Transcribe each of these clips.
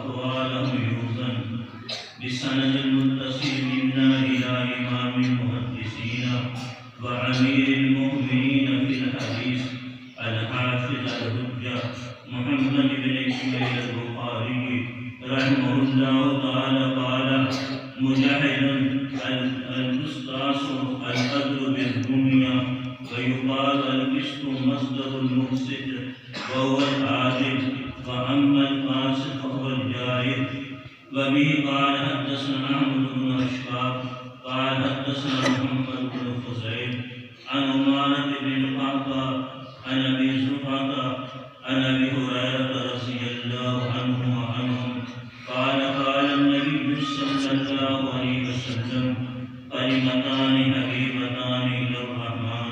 أقوالهم يوزن بسند المتصل منا إلى إمام المحدثين وأمير المؤمنين في الحديث الحافظ الحجة محمد بن إسماعيل البخاري رحمه الله تعالى قال: مجاهد القسطاس القدر بالدنيا، ويقال القسط مصدر المقسط وهو العادل، وأما القاسط فهو الجائر. وبه قال حدثنا أحمد بن أشباب قال حدثنا محمد بن فزيل عن عمارة بن القعقاع عن أبي زرعة عن أبي هريرة رضي الله عنه وعنهم قال: قال النبي صلى الله عليه وسلم: كلمتان حبيبتان إلى الرحمن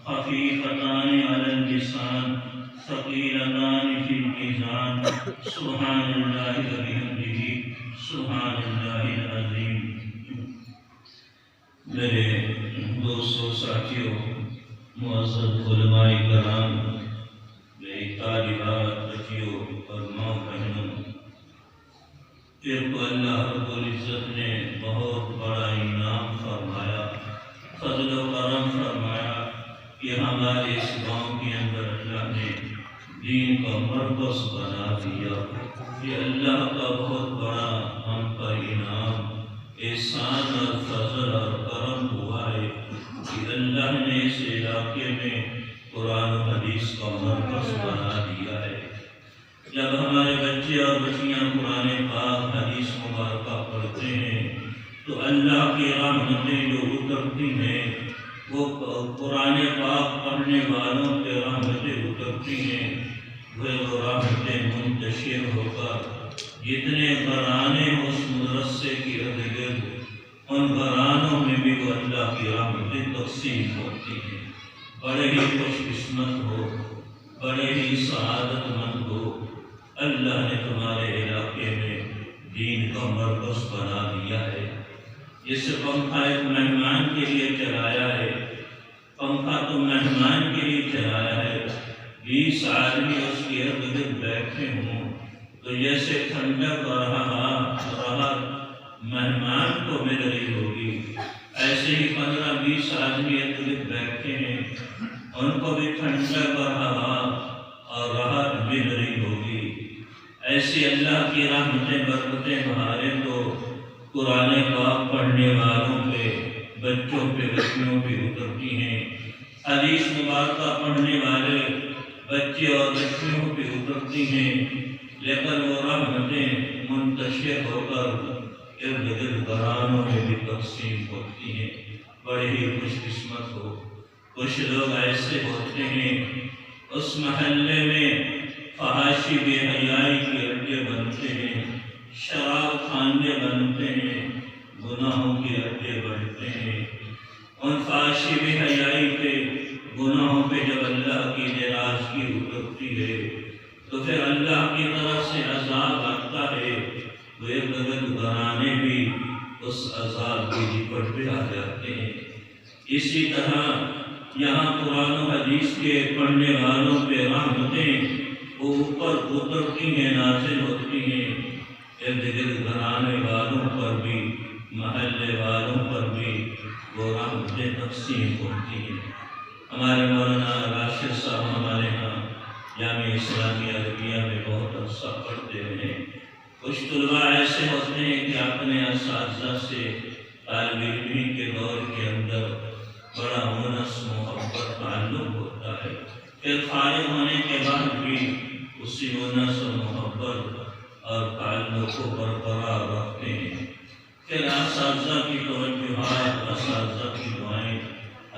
خفيفتان على اللسان ثقيلتان في الميزان سبحان الله وبحمده سبحان اللہ العظیم۔ میرے دوستوں، ساتھیوں، معزز علماء کرام، میری طالبات، بچیوں اور ماں بہنوں، پھر تو اللہ رب العزت نے بہت بڑا انعام فرمایا، فضل و کرم فرمایا کہ ہمارے اس گاؤں کے اندر اللہ نے دین کا مرکز بنا دیا۔ یہ اللہ کا بہت بڑا ہم پر انعام، احسان اور فضل اور کرم ہوا ہے کہ اللہ نے اس علاقے میں قرآن و حدیث کا مرکز بنا دیا ہے۔ جب ہمارے بچے اور بچیاں قرآن پاک حدیث مبارکہ پڑھتے ہیں تو اللہ کی رحمتیں جو اترتی ہیں وہ قرآن پاک پڑھنے والوں پہ رحمتیں اترتی ہیں، وہ رحمتیں منتشر ہو کر جتنے گھرانے اس مدرسے کی ارد گرد، ان گھرانوں میں بھی وہ اللہ کی رحمتیں تقسیم ہوتی ہیں۔ بڑے ہی خوش قسمت ہو، بڑے ہی سعادت مند ہو، اللہ نے تمہارے علاقے میں دین کا مرکز بنا دیا ہے۔ جس پنکھا ایک مہمان کے لیے چلایا ہے، پنکھا تو مہمان کے لیے چلایا ہے، 20 آدمی اس کے ارد گرد بیٹھے ہوں تو جیسے ٹھنڈک اور راحت مہمان کو مل رہی ہوگی، ایسے ہی 15-20 آدمی ارد گرد بیٹھے ہیں، ان کو بھی ٹھنڈک اور راحت مل رہی ہوگی۔ ایسی اللہ کی رحمتیں برکتیں بہاریں تو قرآن پاک پڑھنے والوں پہ، بچوں پہ، بچیوں پہ اترتی ہیں۔ حدیث مبارکہ پڑھنے والے بچے اور بچیوں پہ اترتی ہیں، لیکن وہ رحمتیں منتشر ہو کر ارد گرد گھرانوں میں بھی تقسیم ہوتی ہیں۔ بڑے ہی خوش قسمت ہو۔ کچھ لوگ ایسے ہوتے ہیں اس محلے میں فحاشی بے حیائی کے اڈے بنتے ہیں، شراب خانے بنتے ہیں، گناہوں کے اڈے بنتے ہیں۔ ان فحاشی بے حیائی پہ، گناہوں پہ جب اللہ کی ناراضگی اترتی ہے تو پھر اللہ کی طرف سے عذاب آتا ہے، وہ ارد گرد گھرانے بھی اس عذاب کی لپٹ پہ آ جاتے ہیں۔ اسی طرح یہاں قرآن و حدیث کے پڑھنے والوں پہ رحمتیں اوپر اترتی ہیں، نازل ہوتی ہیں، ارد گرد گھرانے والوں پر بھی، محلے والوں پر بھی وہ رحمتیں تقسیم ہوتی ہیں۔ ہمارے مولانا راشد صاحب ہمارے ہاں جامعہ اسلامیہ عربیہ میں بہت عرصہ پڑھتے رہے۔ کچھ طلباء ایسے ہوتے ہیں کہ اپنے اساتذہ سے طالب علمی کے دور کے اندر بڑا مونس محبت تعلق ہوتا ہے، پھر فارغ ہونے کے بعد بھی اسی مونس و محبت اور تعلق کو برقرار رکھتے ہیں۔ پھر اساتذہ کی توجہات، اساتذہ کی دعائیں،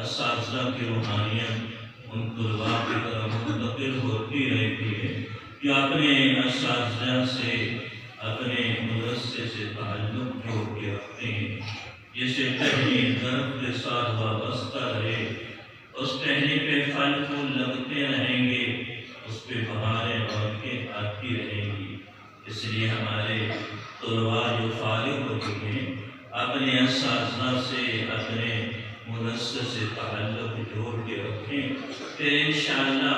اساتذہ کی روحانیت ان طلباء کی طرف منتقل ہوتی رہتی ہے کہ اپنے اساتذہ سے، اپنے مدرسے سے تعلق جوڑ کے رکھتے ہیں۔ جسے ٹہنی درخت کے ساتھ وابستہ رہے، اس ٹہنی پہ پھل پھول لگتے رہیں گے، اس پہ بہاریں بڑھ کے آتی رہیں گی۔ اس لیے ہمارے طلباء جو فارغ ہوتے ہیں اپنے اساتذہ سے، اپنے مدرسے سے تعلق جوڑ کے رکھیں، پھر انشاءاللہ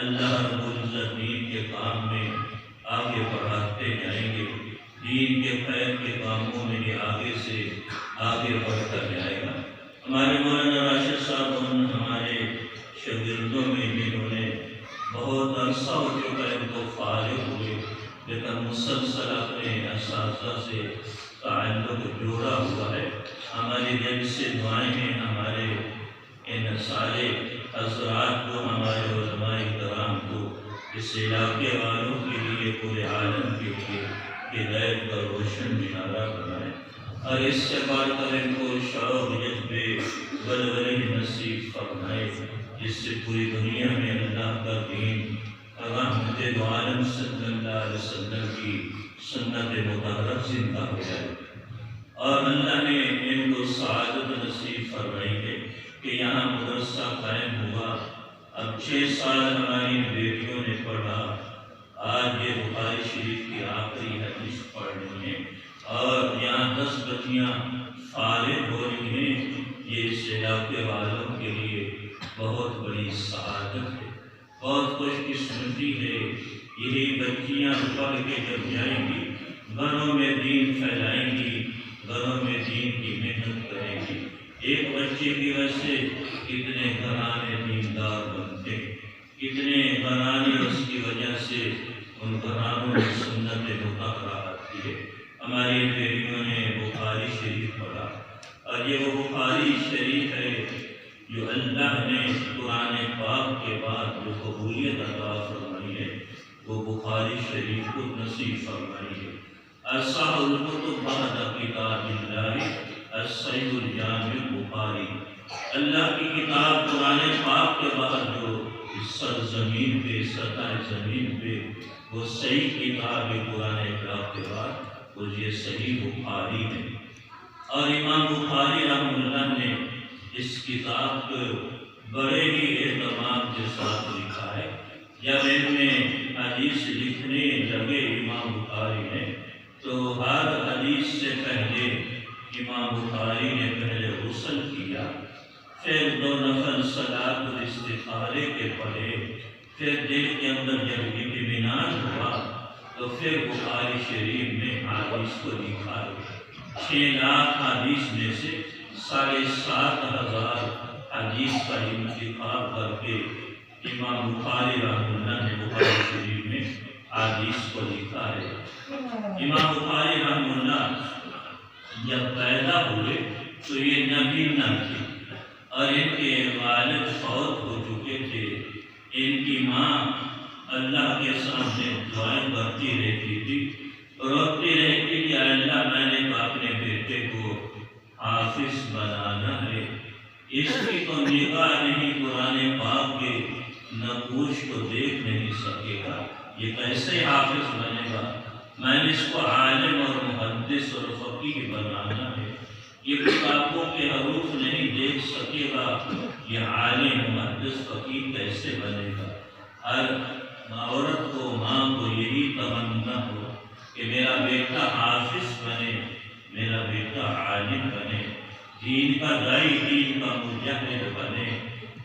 اللہ رب العزت دین کے کام میں آگے بڑھاتے جائیں گے۔ دین کے خیر کے کاموں میں یہ آگے سے آگے بڑھتا جائے گا۔ ہمارے مولانا راشد صاحب ہمارے شاگردوں میں جنہوں نے بہت عرصہ ہو چکا ہے تو فارغ ہوئے، لیکن مسلسل اپنے اساتذہ سے تعلق جوڑا ہوا ہے۔ ہماری دل سے دعائیں ہیں ہمارے ان سارے حضرات کو، ہمارے علماء کرام کو، اس علاقے والوں کے لیے، پورے عالم کے لیے ہدایت کا روشن مینارہ بنائیں، اور اس سے بڑھ کر ان کو شوق جذبے ولولے نصیب فرمائے، جس سے پوری دنیا میں اللہ کا دین رحمت دو عالم صلی اللہ علیہ وسلم کی سنت مطہرہ زندہ ہو جائے۔ اور اللہ نے ان کو سعادت نصیب فرمائی ہے کہ یہاں مدرسہ قائم ہوا۔ اب 6 سال ہماری بیٹیوں نے پڑھا، آج یہ بخاری شریف کی آخری حدیث پڑھ رہی ہیں، اور یہاں 10 بچیاں فارغ ہو رہی ہیں۔ یہ اس علاقے والوں کے لیے بہت بڑی سعادت ہے، بہت خوش قسمتی ہے۔ یہی بچیاں پڑھ کے جب جائیں گی، گھروں میں دین پھیلائیں گی، گھروں میں دین کی محنت کریں گی۔ ایک بچے کی وجہ سے کتنے گھرانے دیندار بنتے، کتنے گھرانے اس کی وجہ سے ان گھرانوں میں سنت مطہرہ آتی ہے۔ ہماری بیٹیوں نے بخاری شریف پڑھا، اور یہ وہ بخاری شریف ہے جو اللہ نے قرآن پاک کے بعد جو قبولیت عطا فرمائی ہے، وہ بخاری شریف کو نصیب فرمائی ہے۔ اصح الکتب بعد کتاب اللہ الصحیح الجامع بخاری، اللہ کی کتاب قرآن پاک کے بعد جو اس سرزمین پہ، سطح زمین پہ وہ صحیح کتاب قرآن پاک کے بعد وہ یہ صحیح بخاری ہے۔ اور امام بخاری رحمہ اللہ نے اس کتاب کو بڑے ہی اہتمام کے ساتھ لکھا ہے۔ جب ان میں حدیث لکھنے لگے امام بخاری نے، تو ہر حدیث سے پہلے امام بخاری نے پہلے غسل کیا، پھر 2 نفل صلاۃ الاستخارے کے پڑھے، پھر دل کے اندر جب اطمینان ہوا تو پھر بخاری شریف میں حدیث کو لکھا ہے۔ 6 لاکھ حدیث میں سے 7,500 حدیث کا انتخاب کر کے امام بخاری رحمہ اللہ نے بخاری شریف میں حدیث کو لکھا ہے۔ امام بخاری رحمہ اللہ جب پیدا ہوئے تو یہ نبی نہ تھے، اور ان کے والد فوت ہو چکے تھے۔ ان کی ماں اللہ کے سامنے دعائیں کرتی رہتی تھی، روتی رہتی کہ اللہ میں نے تو اپنے بیٹے کو حافظ بنانا ہے، اس کی تو نگاہ نہیں قرآن پاک کے نقوش کو دیکھ نہیں سکے گا، یہ کیسے حافظ بنے گا؟ میں نے اس کو عالم اور محدث اور فقیہ بنانا ہے، یہ کتابوں کے حروف نہیں دیکھ سکے گا، یہ عالم محدث فقیہ کیسے بنے گا؟ ہر عورت کو، ماں کو یہی تمنا ہو کہ میرا بیٹا حافظ بنے، میرا بیٹا عالم بنے، دین کا داعی، دین کا مجاہد بنے۔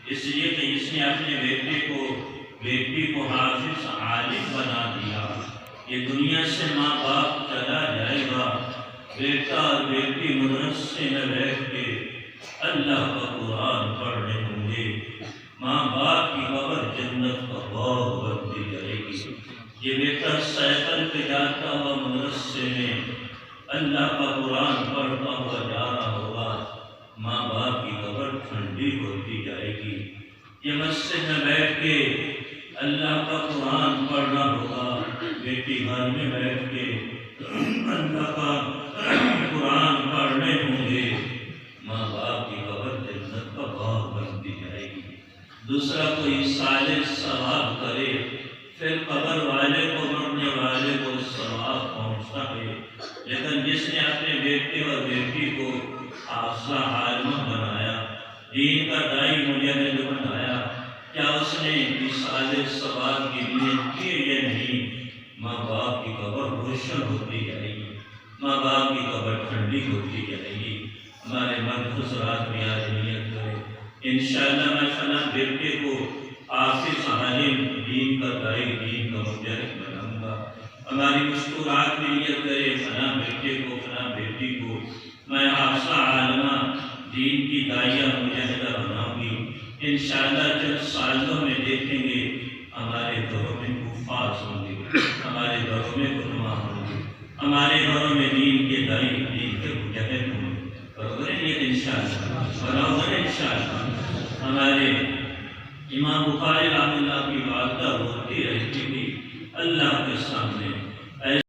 اس لیے کہ اس نے اپنے بیٹی کو حافظ عالم بنا دیا، یہ دنیا سے ماں باپ چلا جائے گا، بیٹا اور بیٹی مدرسے میں بیٹھ کے اللہ کا قرآن پڑھنے ہوں گے، ماں باپ کی قبر جنت کا باغ بنتی جائے گی۔ یہ بیٹا سائیکل پہ جاتا ہوا مدرسے میں اللہ کا قرآن پڑھتا ہوا جا رہا ہوگا، ماں باپ کی قبر ٹھنڈی ہوتی جائے گی۔ یہ مسجد میں بیٹھ کے اللہ کا قرآن پڑھنا ہوگا، بیٹی گھر میں بیٹھ کے اللہ کا قرآن پڑھنے ہوں گے، ماں باپ کی قبر جنت کا باغ بنتی جائے گی۔ دوسرا کوئی صالح ثواب کرے، پھر قبر والے کو، مرنے والے کو ثواب پہنچتا ہے، لیکن جس نے اپنے بیٹے اور بیٹی کو حافظہ عالمہ بنایا، دین کا داعی مجاہد بنایا، کیا اس نے صالح ثواب کی نیت کی یا نہیں؟ ماں باپ کی قبر روشن ہوتی جائے گی، ماں باپ کی قبر ٹھنڈی ہوتی جائے گی۔ ہمارے مرد حضرات بھی آج نیت کریں، انشاءاللہ میں فلاں بیٹے کو حافظ عالم، دین کا داعی، دین کا مجاہد بناؤں گا، ہماری مشکورات میں نیت کرے فلاں بیٹے کو فلاں بیٹی کو میں حافظہ عالمہ دین کی داعیہ مجاہدہ بناؤں گی۔ انشاءاللہ چند سالوں میں دیکھیں گے ہمارے گھروں میں حفاظ ہوں گے، ہمارے گھروں میں علماء ہوں گے، ہمارے گھروں میں دین کے دائی دین کے مجاہد ہوں گے۔ برابر ہے یہ انشاءاللہ، برابر ہے انشاءاللہ۔ ہمارے امام بخاری رحمہ اللہ کی والدہ روتی رہتی تھی اللہ کے سامنے،